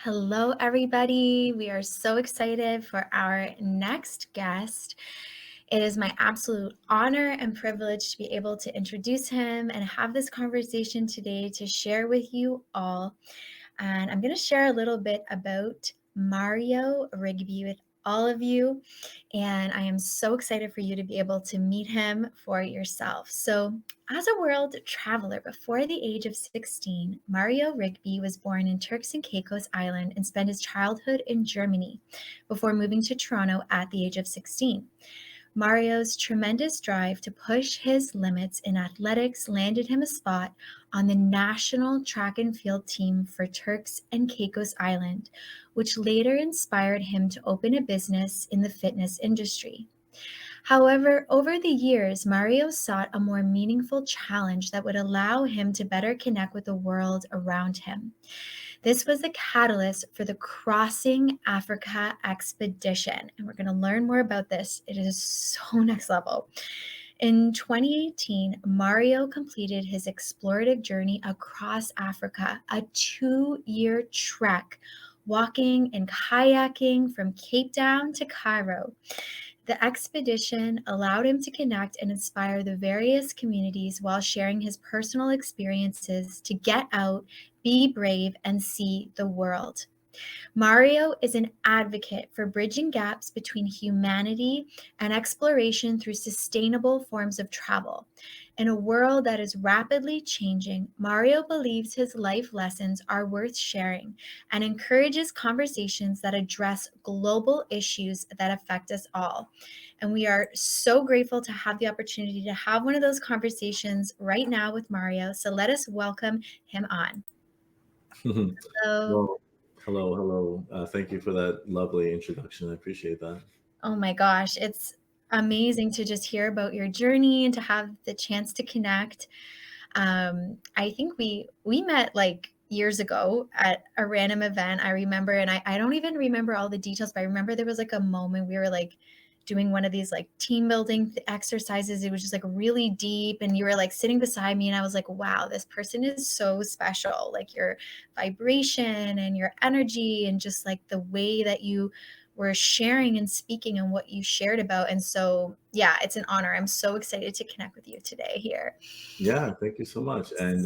Hello, everybody. We are so excited for our next guest. It is my absolute honor and privilege to be able to introduce him and have this conversation today to share with you all. And I'm going to share a little bit about Mario Rigby with all of you. And I am so excited for you to be able to meet him for yourself. So, as a world traveler before the age of 16, Mario Rigby was born in Turks and Caicos Island and spent his childhood in Germany before moving to Toronto at the age of 16. Mario's tremendous drive to push his limits in athletics landed him a spot on the national track and field team for Turks and Caicos Island, which later inspired him to open a business in the fitness industry. However, over the years, Mario sought a more meaningful challenge that would allow him to better connect with the world around him. This was the catalyst for the Crossing Africa expedition, and we're going to learn more about this. It is so next level. In 2018, Mario completed his explorative journey across Africa, a 2-year trek, walking and kayaking from Cape Town to Cairo. The expedition allowed him to connect and inspire the various communities while sharing his personal experiences to get out, be brave, and see the world. Mario is an advocate for bridging gaps between humanity and exploration through sustainable forms of travel. In a world that is rapidly changing, Mario believes his life lessons are worth sharing and encourages conversations that address global issues that affect us all. And we are so grateful to have the opportunity to have one of those conversations right now with Mario. So let us welcome him on. Hello. Well, hello. Thank you for that lovely introduction. I appreciate that. Oh my gosh, it's amazing to just hear about your journey and to have the chance to connect. I think we met like years ago at a random event. I remember, and I don't even remember all the details, but I remember there was like a moment we were like doing one of these like team building exercises. It was just like really deep, and you were like sitting beside me, and I was like, wow, this person is so special. Like your vibration and your energy, and just like the way that you were sharing and speaking and what you shared about. And so, yeah, it's an honor. I'm so excited to connect with you today here. Yeah, thank you so much. And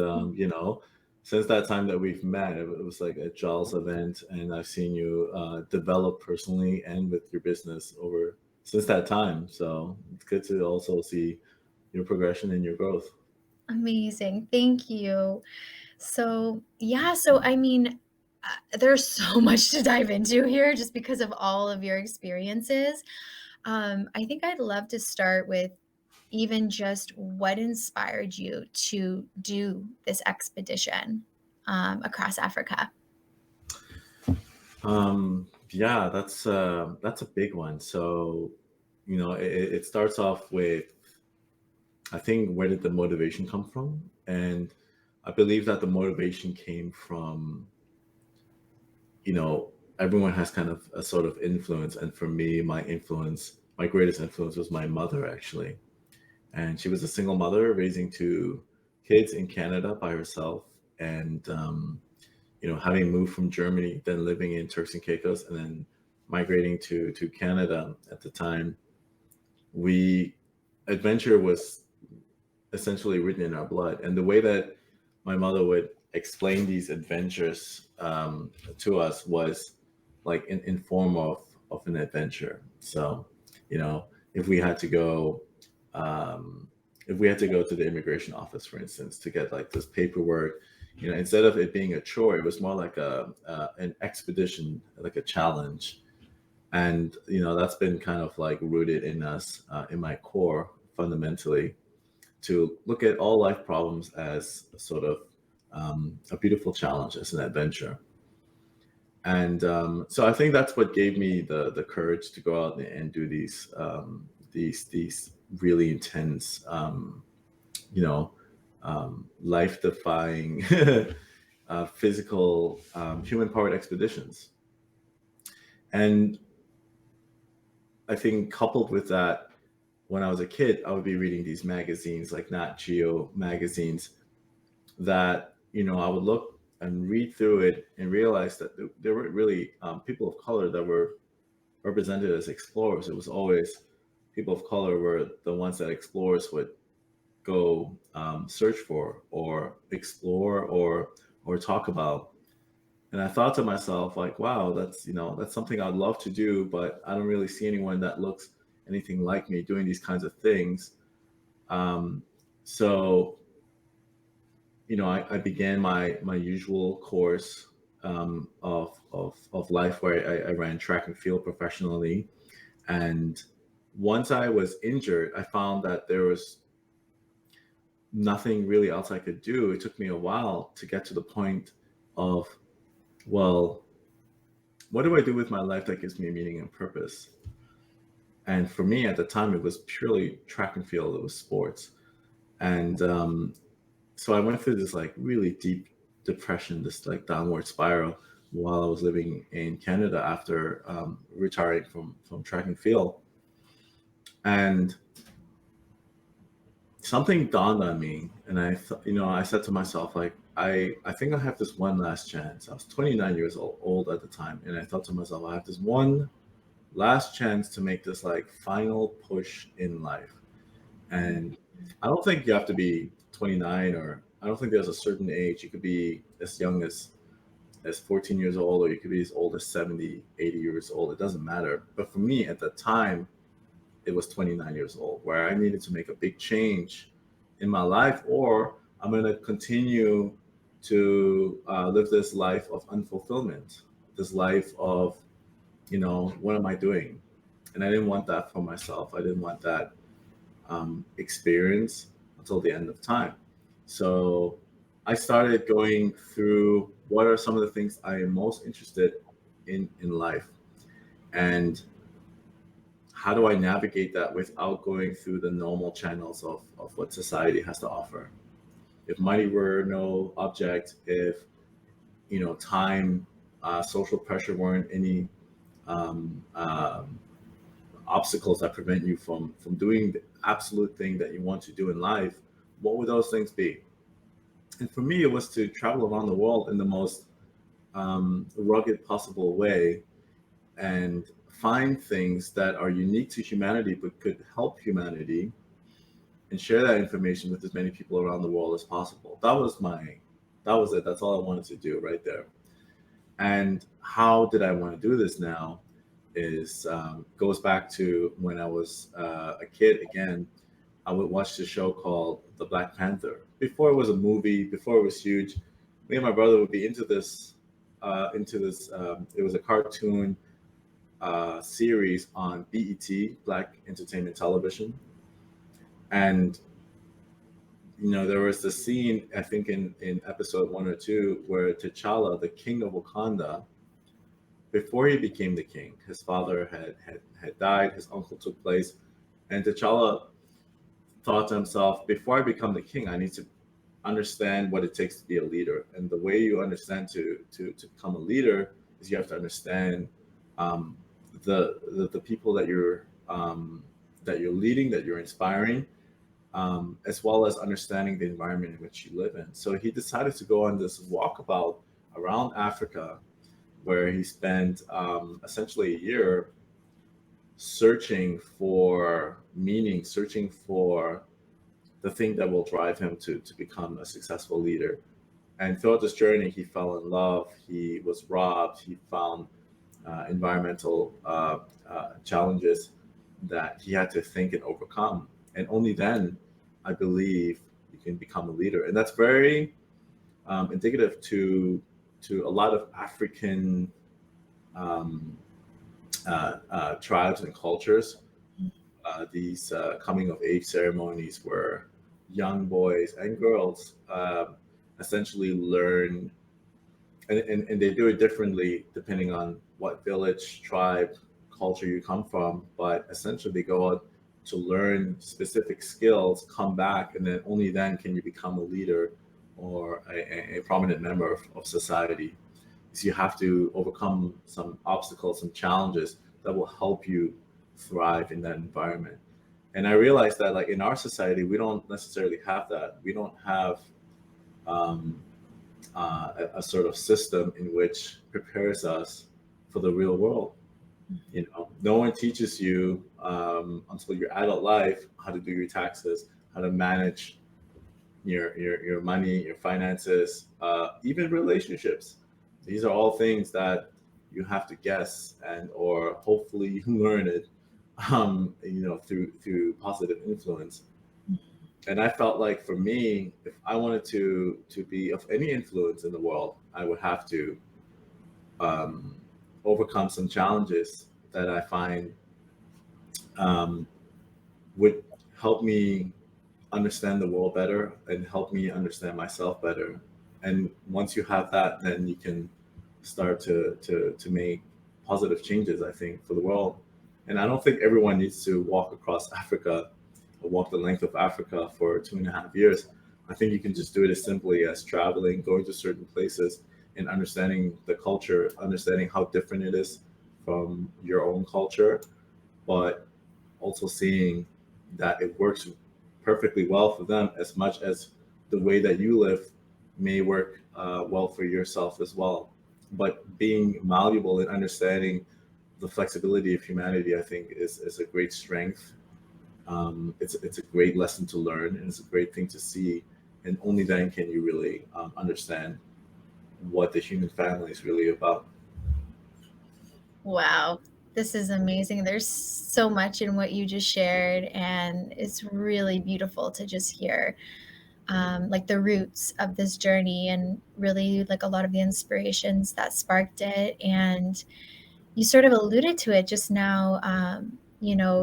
since that time that we've met, it was like a Jaws event, and I've seen you develop personally and with your business over since that time. So it's good to also see your progression and your growth. Amazing. Thank you. So, yeah, so I mean, there's so much to dive into here just because of all of your experiences. I think I'd love to start with even just what inspired you to do this expedition across Africa. Yeah, that's a big one. So, it starts off with, I think, where did the motivation come from? And I believe that the motivation came from, you know, everyone has kind of a sort of influence. And for me, my greatest influence was my mother, actually. And she was a single mother raising two kids in Canada by herself. And, having moved from Germany, then living in Turks and Caicos, and then migrating to Canada at the time, we adventure was essentially written in our blood. And the way that my mother would explain these adventures to us was like in form of an adventure. So, you know, if we had to go, if we had to go to the immigration office, for instance, to get like this paperwork, instead of it being a chore, it was more like an expedition, like a challenge. And that's been kind of like rooted in us, in my core, fundamentally, to look at all life problems as a sort of a beautiful challenge, as an adventure. And so I think that's what gave me the courage to go out and do these really intense, you know, life defying, physical, human powered expeditions. And I think coupled with that, when I was a kid, I would be reading these magazines like Nat Geo magazines that, I would look and read through it and realize that there were really people of color that were represented as explorers. It was always people of color were the ones that explorers would go search for or explore or talk about. And I thought to myself, like, wow, that's something I'd love to do, but I don't really see anyone that looks anything like me doing these kinds of things. Um, so I began my usual course of life where I ran track and field professionally. And once I was injured, I found that there was nothing really else I could do. It took me a while to get to the point of, well, what do I do with my life that gives me meaning and purpose? And for me at the time, it was purely track and field, it was sports. And so I went through this like really deep depression, this like downward spiral while I was living in Canada after retiring from track and field. And something dawned on me, and I said to myself, like, I think I have this one last chance. I was 29 years old at the time, and I thought to myself, I have this one last chance to make this like final push in life. And I don't think you have to be 29, or I don't think there's a certain age. You could be as young as 14 years old, or you could be as old as 70, 80 years old. It doesn't matter. But for me at the time, it was 29 years old, where I needed to make a big change in my life, or I'm going to continue to live this life of unfulfillment, this life of, what am I doing? And I didn't want that for myself. I didn't want that experience until the end of time. So I started going through what are some of the things I am most interested in life, and how do I navigate that without going through the normal channels of what society has to offer? If money were no object, if time, social pressure weren't any um, um, obstacles that prevent you from doing the absolute thing that you want to do in life, what would those things be? And for me, it was to travel around the world in the most rugged possible way and find things that are unique to humanity but could help humanity, and share that information with as many people around the world as possible. That was it. That's all I wanted to do right there. And how did I want to do this now is goes back to when I was a kid again. I would watch the show called The Black Panther. Before it was a movie, before it was huge, me and my brother would be into this. It was a cartoon series on BET, Black Entertainment Television. And there was the scene, I think in episode 1 or 2, where T'Challa, the king of Wakanda, before he became the king, his father had died, his uncle took place, and T'Challa thought to himself, before I become the king, I need to understand what it takes to be a leader. And the way you understand to become a leader is you have to understand um, the people that you're leading, that you're inspiring, as well as understanding the environment in which you live in. So he decided to go on this walkabout around Africa, where he spent essentially a year searching for meaning, searching for the thing that will drive him to become a successful leader. And throughout this journey, he fell in love, he was robbed, he found environmental challenges that he had to think and overcome. And only then, I believe, you can become a leader. And that's very indicative to a lot of African um, tribes and cultures. These coming of age ceremonies where young boys and girls essentially learn, and they do it differently depending on what village, tribe, culture you come from. But essentially, they go out to learn specific skills, come back, and then only then can you become a leader or a prominent member of society. So you have to overcome some obstacles, some challenges that will help you thrive in that environment. And I realized that, like, in our society, we don't necessarily have that. We don't have um, a sort of system in which prepares us for the real world. No one teaches you until your adult life how to do your taxes, how to manage your money, your finances, even relationships. These are all things that you have to guess and or hopefully you learn it, through positive influence. And I felt like for me, if I wanted to be of any influence in the world, I would have to um, overcome some challenges that I find um, would help me understand the world better and help me understand myself better. And once you have that, then you can start to make positive changes, I think, for the world. And I don't think everyone needs to walk across Africa or walk the length of Africa for 2.5 years. I think you can just do it as simply as traveling, going to certain places, and understanding the culture, understanding how different it is from your own culture, but also seeing that it works perfectly well for them as much as the way that you live may work well for yourself as well. But being malleable and understanding the flexibility of humanity, I think, is a great strength. It's a great lesson to learn, and it's a great thing to see. And only then can you really understand what the human family is really about. Wow, this is amazing. There's so much in what you just shared, and it's really beautiful to just hear like the roots of this journey and really like a lot of the inspirations that sparked it. And you sort of alluded to it just now,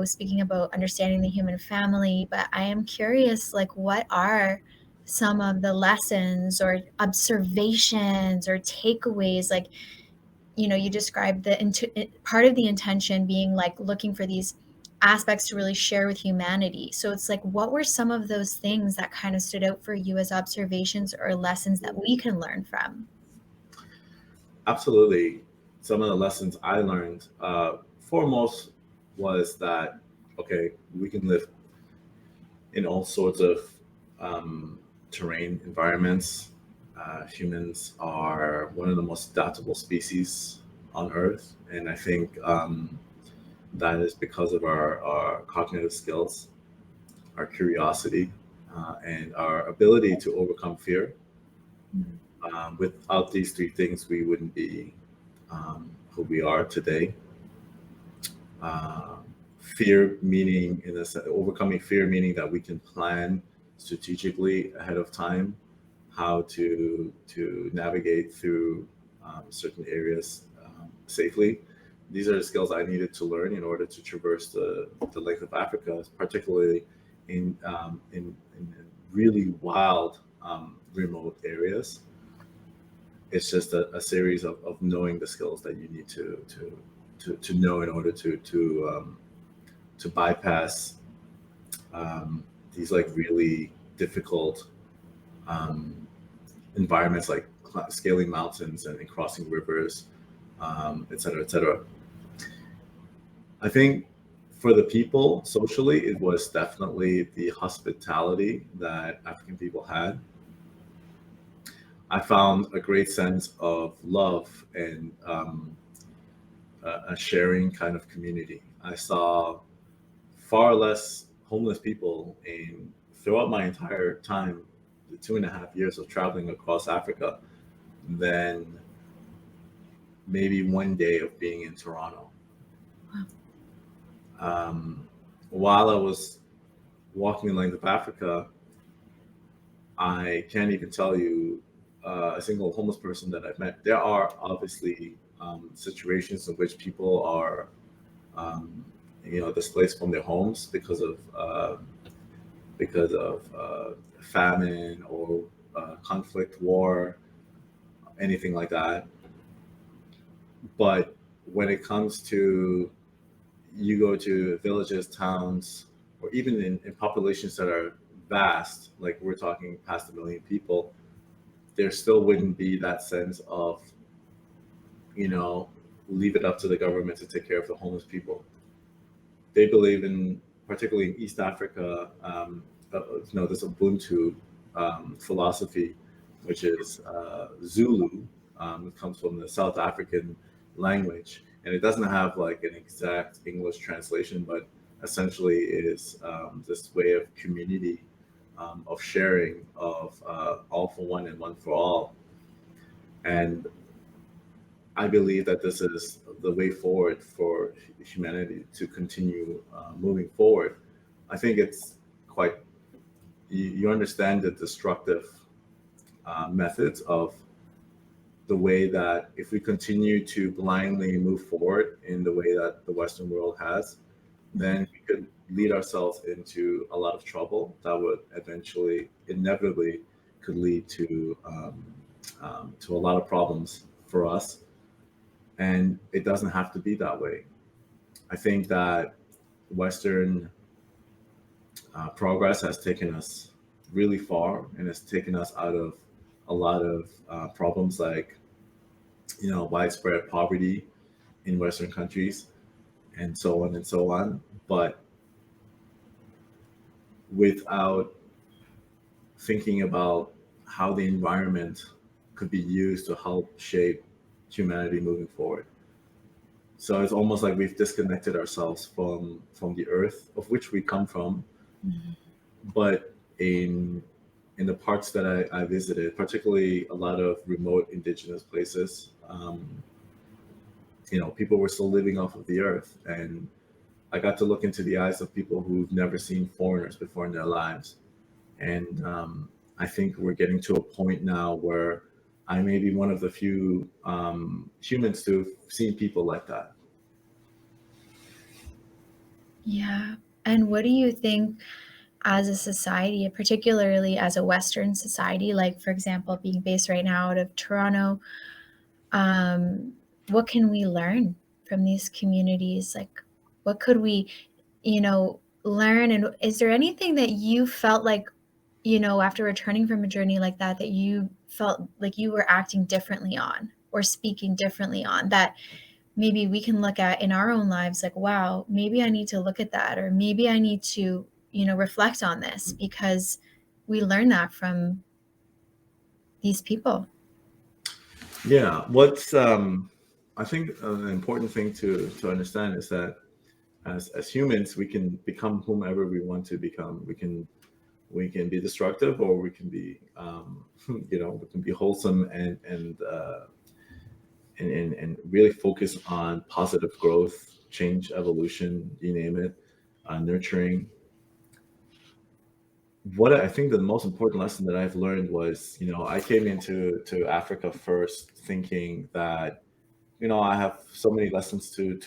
speaking about understanding the human family, but I am curious, like, what are some of the lessons or observations or takeaways? Like, you described part of the intention being like looking for these aspects to really share with humanity. So it's like, what were some of those things that kind of stood out for you as observations or lessons that we can learn from? Absolutely. Some of the lessons I learned, foremost, was that, okay, we can live in all sorts of um, terrain environments. Humans are one of the most adaptable species on Earth, and I think that is because of our cognitive skills, our curiosity, and our ability to overcome fear. Without these three things, we wouldn't be who we are today. Uh, Fear meaning, in a sense, overcoming fear meaning that we can plan strategically ahead of time how to navigate through certain areas safely. These are the skills I needed to learn in order to traverse the length of Africa, particularly in really wild, remote areas. It's just a series of knowing the skills that you need to know in order to bypass these like really difficult um, environments like scaling mountains and crossing rivers, et cetera, et cetera. I think for the people socially, it was definitely the hospitality that African people had. I found a great sense of love and a sharing kind of community. I saw far less homeless people in throughout my entire time, the 2.5 years of traveling across Africa, than maybe one day of being in Toronto. Um, while I was walking the length of Africa, I can't even tell you a single homeless person that I've met. There are obviously situations in which people are, um, displaced from their homes because of famine or conflict, war, anything like that. But when it comes to you go to villages, towns, or even in populations that are vast, like we're talking past 1 million people, there still wouldn't be that sense of, you know, leave it up to the government to take care of the homeless people. They believe in, particularly in East Africa, this Ubuntu philosophy which is Zulu. It comes from the South African language, and it doesn't have like an exact English translation, but essentially is this way of community, of sharing, of all for one and one for all. And I believe that this is the way forward for humanity to continue moving forward. I think it's quite, you understand the destructive methods of the way that if we continue to blindly move forward in the way that the Western world has, then we could lead ourselves into a lot of trouble that would eventually, inevitably, could lead to a lot of problems for us. And it doesn't have to be that way. I think that Western progress has taken us really far and has taken us out of a lot of problems like, widespread poverty in Western countries and so on and so on. But without thinking about how the environment could be used to help shape humanity moving forward. So it's almost like we've disconnected ourselves from the earth of which we come from. But in the parts that I visited, particularly a lot of remote indigenous places, people were still living off of the earth. And I got to look into the eyes of people who've never seen foreigners before in their lives. And I think we're getting to a point now where I may be one of the few humans to have seen people like that. Yeah. And what do you think as a society, particularly as a Western society, like, for example, being based right now out of Toronto, what can we learn from these communities? Like, what could we, learn? And is there anything that you felt like, after returning from a journey like that, that you felt like you were acting differently on or speaking differently on, that maybe we can look at in our own lives, like, wow, maybe I need to look at that, or maybe I need to, reflect on this, because we learn that from these people. Yeah, I think an important thing to understand is that as humans, we can become whomever we want to become. We can be destructive, or we can be we can be wholesome and really focus on positive growth, change, evolution, you name it, nurturing. What I think the most important lesson that I've learned was, I came to Africa first thinking that, I have so many lessons to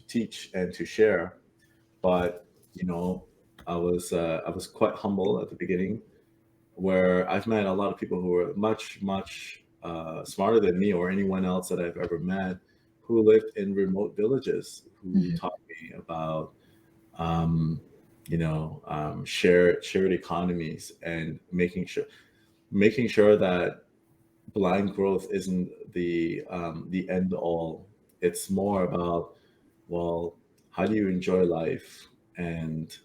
teach and to share, but I was quite humble at the beginning, where I've met a lot of people who are much much smarter than me or anyone else that I've ever met, who lived in remote villages, who Mhm. taught me about shared economies, and making sure that blind growth isn't the end all. It's more about, well, how do you enjoy life, and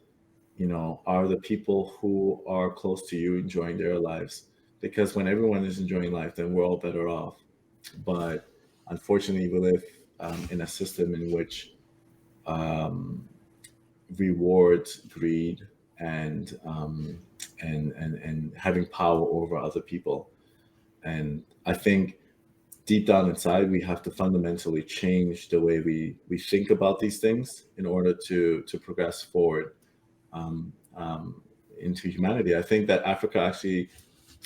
are the people who are close to you enjoying their lives? Because when everyone is enjoying life, then we're all better off. But unfortunately, we live in a system in which um, rewards greed and having power over other people. And I think deep down inside, we have to fundamentally change the way we think about these things in order to progress forward, um, um, into humanity. I think that Africa actually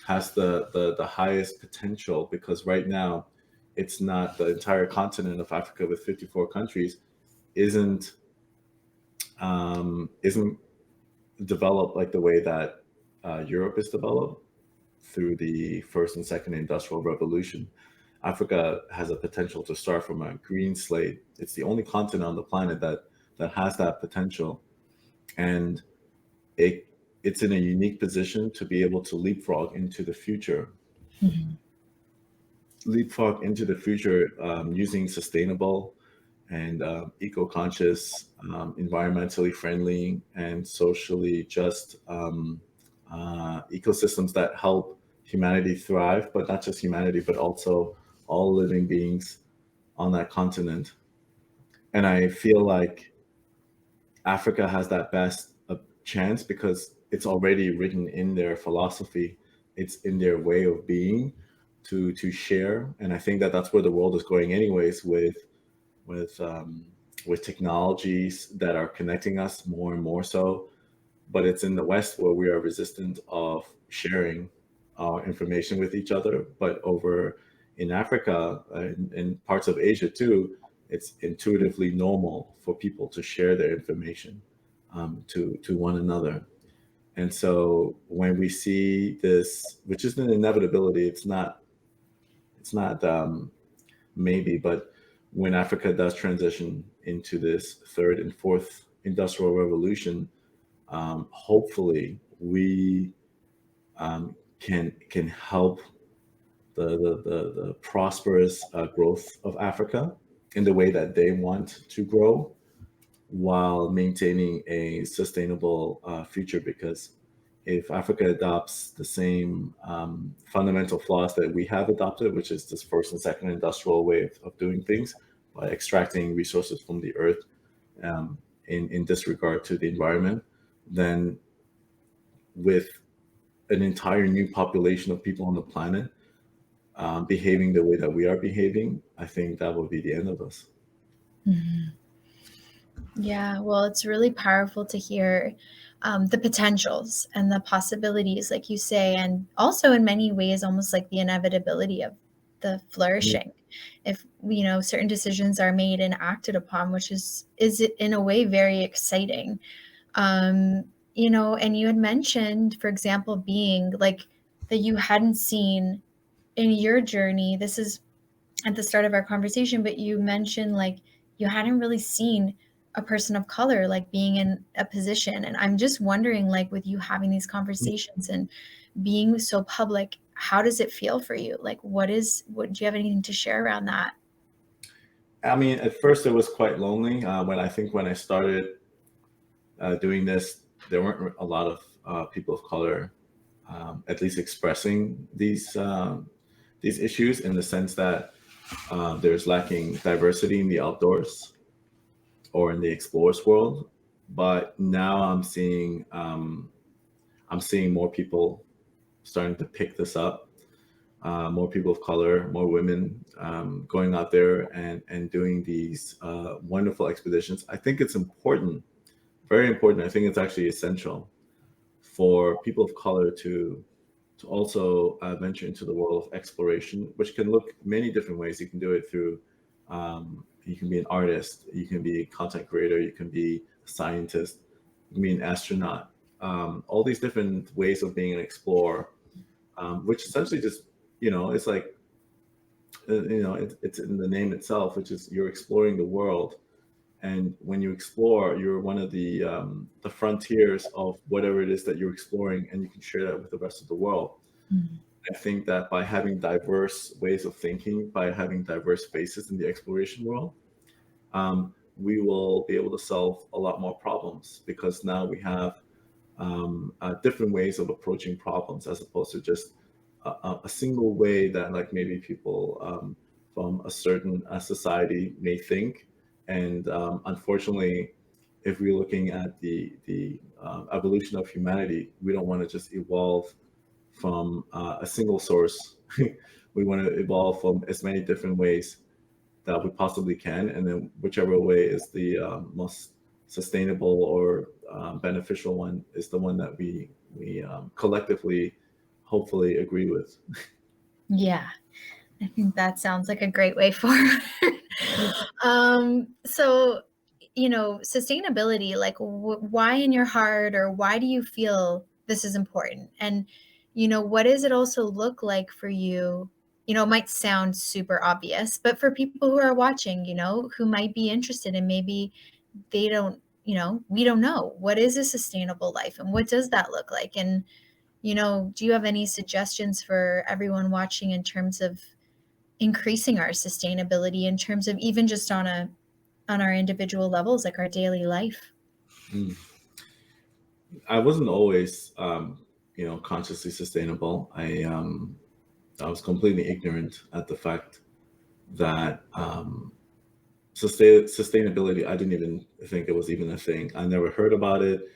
has the highest potential, because right now it's not, the entire continent of Africa with 54 countries isn't developed like the way that Europe is developed through the first and second industrial revolution. Africa has a potential to start from a green slate. It's the only continent on the planet that has that potential, and it it's in a unique position to be able to Mhm. leapfrog into the future, using sustainable and eco-conscious, environmentally friendly, and socially just ecosystems that help humanity thrive, but not just humanity, but also all living beings on that continent. And I feel like Africa has that best chance because it's already written in their philosophy. It's in their way of being to share, and I think that that's where the world is going, anyways, with with technologies that are connecting us more and more so. But it's in the West where we are resistant of sharing our information with each other. But over in Africa and in parts of Asia too, it's intuitively normal for people to share their information to one another. And so when we see this, which is an inevitability, it's not maybe, but when Africa does transition into this third and fourth industrial revolution, hopefully we can help the prosperous growth of Africa in the way that they want to grow, while maintaining a sustainable future. Because if Africa adopts the same fundamental flaws that we have adopted, which is this first and second industrial way of doing things, by extracting resources from the earth um, in disregard to the environment, then with an entire new population of people on the planet behaving the way that we are behaving, I think that would be the end of us. Mhm. Yeah, well, it's really powerful to hear the potentials and the possibilities, like you say, and also in many ways, almost like the inevitability of the flourishing. If certain decisions are made and acted upon, which is in a way very exciting. And you had mentioned, for example, being like that you hadn't seen in your journey. This is at the start of our conversation, but you mentioned like you hadn't really seen a person of color like being in a position. And I'm just wondering, like, with you having these conversations and being so public, how does it feel for you? Like, what do you have anything to share around that? I mean, at first it was quite lonely. When I started doing this, there weren't a lot of people of color, at least expressing these issues, in the sense that there's lacking diversity in the outdoors or in the explorers world. But now I'm seeing more people starting to pick this up. More people of color, more women going out there and doing these wonderful expeditions. I think it's important, very important. I think it's actually essential for people of color to also venture into the world of exploration, which can look many different ways. You can do it through you can be an artist, you can be a content creator, you can be a scientist, you can be an astronaut. All these different ways of being an explorer, which essentially just it's like it's in the name itself, which is you're exploring the world. And when you explore, you're one of the frontiers of whatever it is that you're exploring, and you can share that with the rest of the world. Mhm. I think that by having diverse ways of thinking, by having diverse faces in the exploration world, we will be able to solve a lot more problems, because now we have different ways of approaching problems, as opposed to just a single way that, like, maybe people from a certain society may think. And unfortunately, if we're looking at the evolution of humanity, we don't want to just evolve from a single source. We want to evolve from as many different ways that we possibly can, and then whichever way is the most sustainable or beneficial one is the one that we collectively hopefully agree with. Yeah, I think that sounds like a great way forward. So, sustainability, like why in your heart, or why do you feel this is important? And, what does it also look like for you? It might sound super obvious, but for people who are watching, who might be interested and maybe they don't, we don't know what is a sustainable life and what does that look like? And, do you have any suggestions for everyone watching in terms of increasing our sustainability in terms of even just on our individual levels, like our daily life? Mm. I wasn't always, consciously sustainable. I was completely ignorant at the fact that sustainability, I didn't even think it was even a thing. I never heard about it.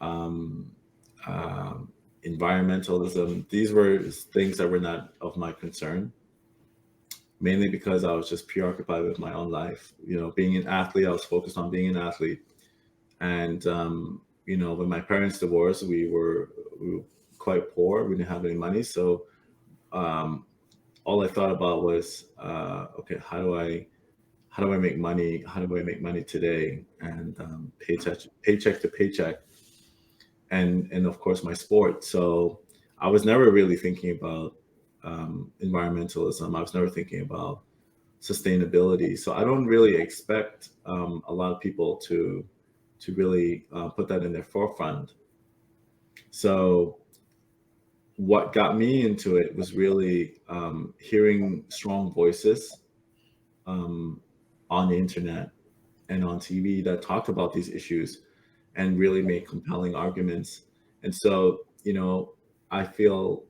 Um, um, Environmentalism, these were things that were not of my concern, mainly because I was just preoccupied with my own life. Being an athlete, I was focused on being an athlete. And when my parents divorced, we were quite poor. We didn't have any money, so um, all I thought about was, okay, how do I make money? How do I make money today? And paycheck to paycheck, and of course my sport. So I was never really thinking about environmentalism. I was never thinking about sustainability. So I don't really expect a lot of people to really put that in their forefront. So what got me into it was really hearing strong voices um, on the internet and on TV that talked about these issues and really made compelling arguments. And so, I feel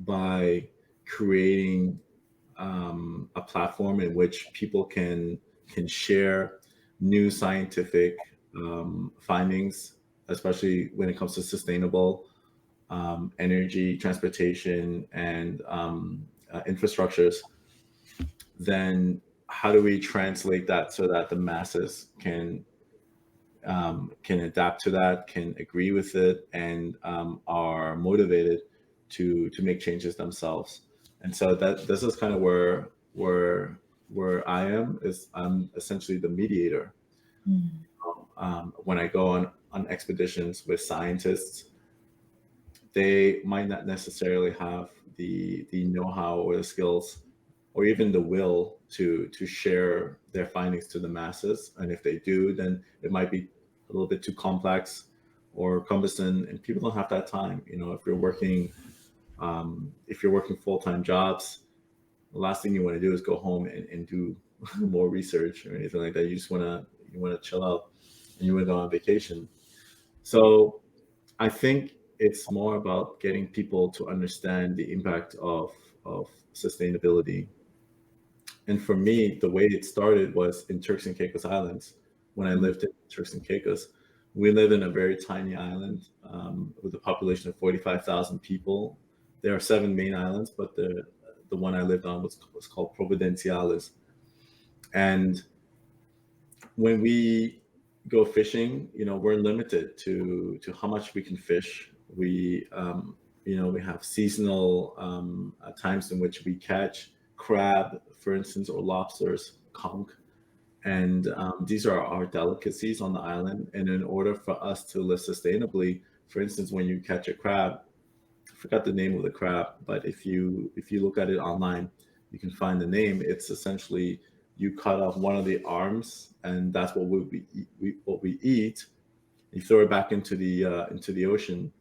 by creating a platform in which people can share new scientific findings, especially when it comes to sustainable energy, transportation, and infrastructures, then how do we translate that so that the masses can adapt to that, can agree with it, and are motivated to make changes themselves. And so that this is kind of where I am. Is I'm essentially the mediator. Mm. When I go on expeditions with scientists, they might not necessarily have the know-how or the skills or even the will to share their findings to the masses. And if they do, then it might be a little bit too complex or cumbersome, and people don't have that time. If you're working full-time jobs, the last thing you want to do is go home and do more research or anything like that. You want to chill out and you want to go on vacation. So I think it's more about getting people to understand the impact of sustainability. And for me, the way it started was in Turks and Caicos Islands. When I lived in Turks and Caicos, we live in a very tiny island with a population of 45,000 people. There are seven main islands, but the one I lived on was called Providenciales. And when we go fishing, we're limited to how much we can fish. We have seasonal times in which we catch crab, for instance, or lobsters, conch, and these are our delicacies on the island. And in order for us to live sustainably, for instance, when you catch a crab, I forgot the name of the crab, but if you look at it online, you can find the name. It's essentially you cut off one of the arms, and that's what we eat. You throw it back into the ocean,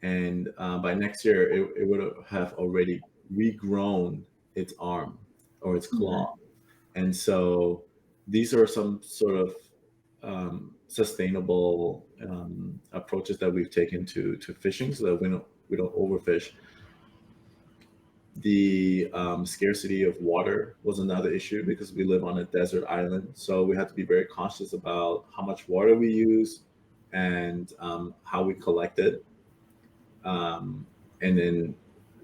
and by next year, it would have already regrown its arm or its Yeah. claw. And so these are some sort of sustainable approaches that we've taken to fishing, so that we don't overfish. The scarcity of water was another issue because we live on a desert island. So we had to be very conscious about how much water we use and how we collect it. Um, and then,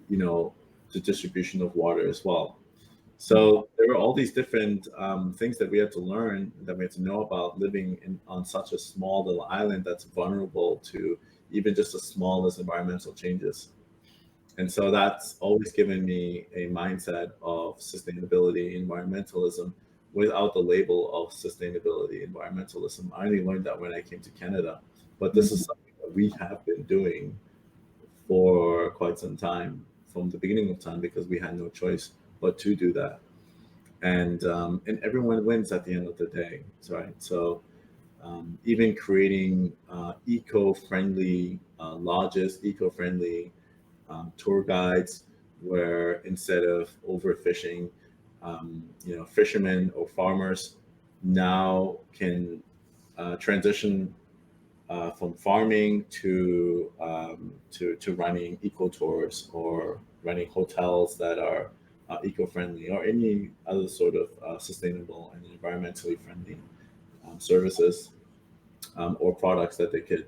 you know, the distribution of water as well. So there were all these different things that we had to learn, that we had to know about living on such a small little island that's vulnerable to even just the smallest environmental changes. And so that's always given me a mindset of sustainability, environmentalism, without the label of sustainability, environmentalism. I only learned that when I came to Canada, but this is something that we have been doing for quite some time, from the beginning of time, because we had no choice but to do that. And everyone wins at the end of the day, right? So even creating eco-friendly lodges, eco-friendly tour guides, where instead of overfishing, fishermen or farmers now can transition from farming to running eco tours or running hotels that are eco-friendly, or any other sort of sustainable and environmentally friendly services or products that they could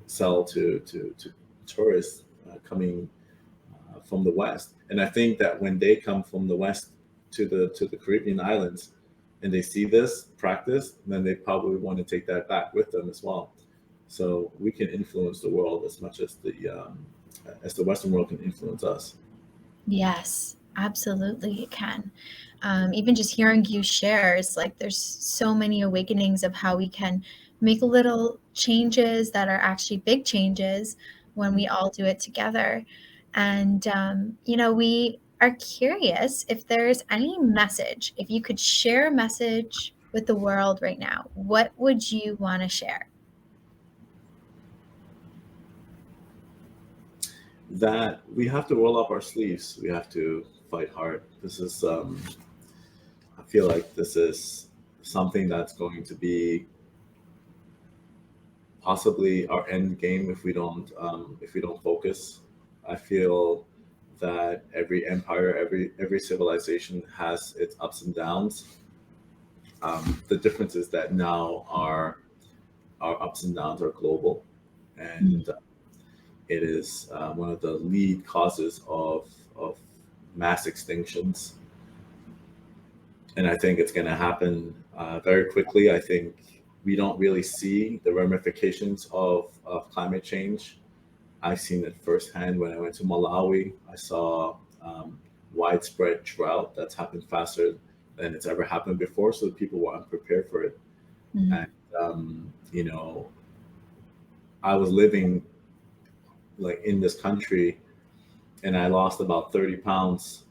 sell to tourists coming from the West. And I think that when they come from the West to the Caribbean islands and they see this practice, then they probably want to take that back with them as well. So we can influence the world as much as the Western world can influence us. Yes, absolutely, it can. Even just hearing you share, it's like there's so many awakenings of how we can make little changes that are actually big changes when we all do it together. And, we are curious if there's any message, if you could share a message with the world right now, what would you want to share? That we have to roll up our sleeves. We have to fight hard. I feel like this is something that's going to be possibly our end game if we don't focus. I feel that every empire, every civilization has its ups and downs. The difference is that now our ups and downs are global, Mm, and it is one of the lead causes of mass extinctions. And I think it's going to happen very quickly. I think we don't really see the ramifications of climate change. I've seen it firsthand when I went to Malawi. I saw widespread drought that's happened faster than it's ever happened before. So people were unprepared for it. mm, And, I was living like in this country and I lost about 30 pounds,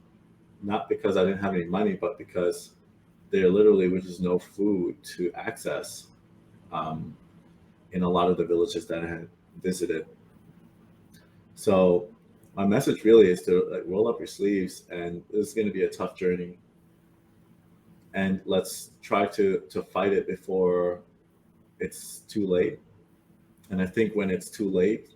not because I didn't have any money, but because there literally was just no food to access um, in a lot of the villages that I had visited. So my message really is to like roll up your sleeves, and this is going to be a tough journey, and let's try to fight it before it's too late. And I think when it's too late,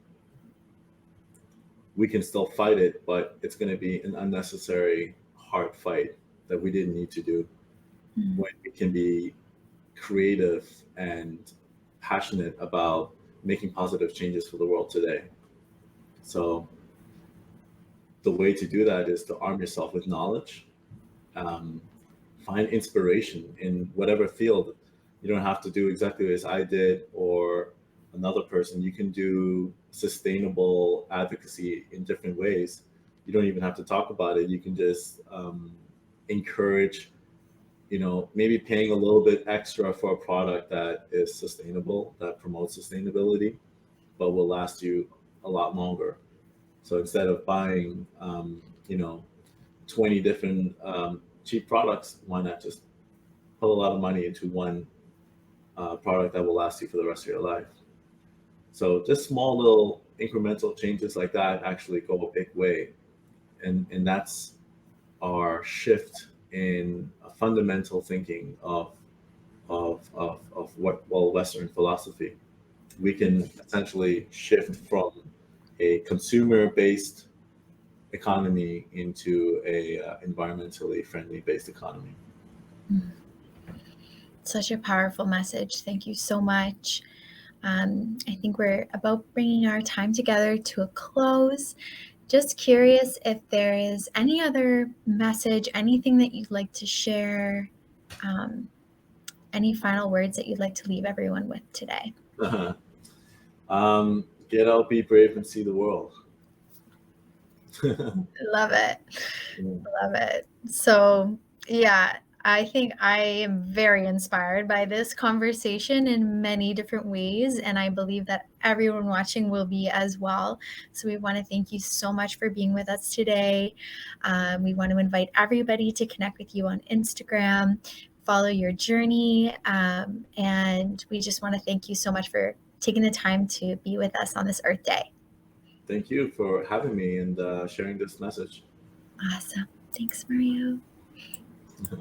we can still fight it, but it's going to be an unnecessary hard fight that we didn't need to do. mm. When we can be creative and passionate about making positive changes for the world today. So the way to do that is to arm yourself with knowledge, um, find inspiration in whatever field. You don't have to do exactly as I did or another person. You can do sustainable advocacy in different ways. You don't even have to talk about it. You can just encourage, maybe paying a little bit extra for a product that is sustainable, that promotes sustainability, but will last you a lot longer. So instead of buying, 20 different cheap products, why not just put a lot of money into one product that will last you for the rest of your life? So just small little incremental changes like that actually go a big way. And that's our shift in a fundamental thinking of what, well, Western philosophy. We can essentially shift from a consumer-based economy into a environmentally friendly based economy. Mm. Such a powerful message. Thank you so much. I think we're about bringing our time together to a close. Just curious if there is any other message, anything that you'd like to share, um, any final words that you'd like to leave everyone with today. Get out, be brave, and see the world. Love it. Love it. So, yeah, I think I am very inspired by this conversation in many different ways, and I believe that everyone watching will be as well. So, we want to thank you so much for being with us today. We want to invite everybody to connect with you on Instagram, follow your journey, and we just want to thank you so much for taking the time to be with us on this Earth Day. Thank you for having me and sharing this message. Awesome. Thanks, Mario.